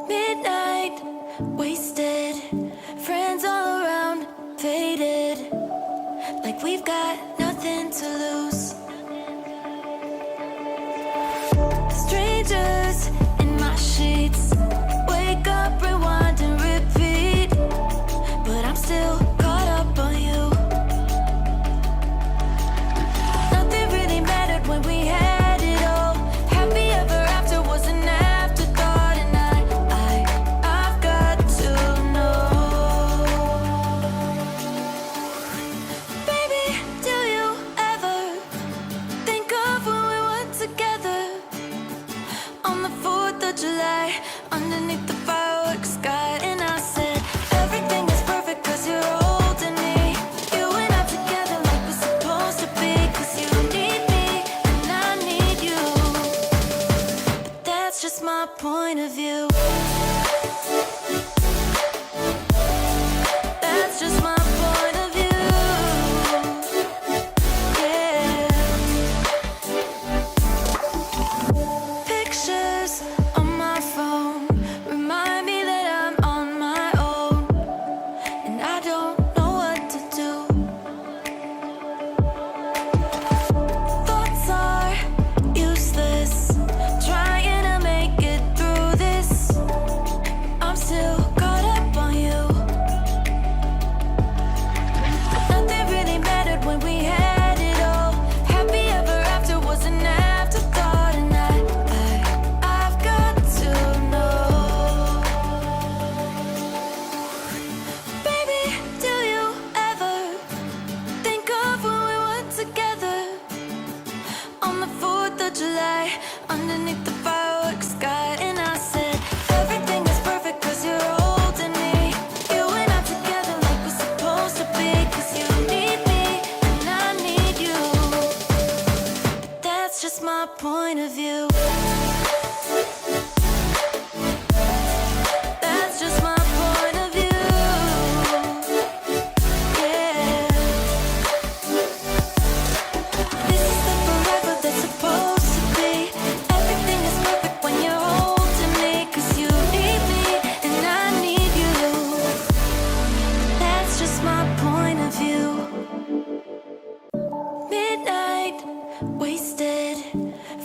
Midnight, wasted, friends all around, faded, like we've got nothing to lose. Strangers in my sheets, wake up, rewind and repeat, but I'm still caught up on you. Nothing really mattered when we had it all. Happy ever after was an afterthought, and I've got to know. Baby, do you ever think of when we were together on the 4th of July, underneath the fireworks sky? And I said, everything is perfect cause you're holding me. You and I together like we're supposed to be, cause you need me and I need you. But that's just my point of view. That's just my point of view. Yeah. Pictures on my phone remind me that I'm on my own, and I don't know what to do. Thoughts are useless, trying to make it through this. I'm still caught up on you. Nothing really mattered when we had it all. Happy ever after was an afterthought, and I've got to know. Baby, do you ever think of when we were together on the 4th of July, underneath the fireworks sky? And I said, everything is perfect cause you're holding me. You and I together like we're supposed to be, cause you need me and I need you. But that's just my point of view. That's just my point of view. Yeah. This is the forever that's supposed to be. Everything is perfect when you're holding me, cause you need me and I need you. That's just my point of view. Midnight, wasted,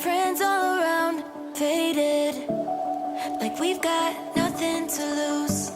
friends all around, faded, like we've got nothing to lose.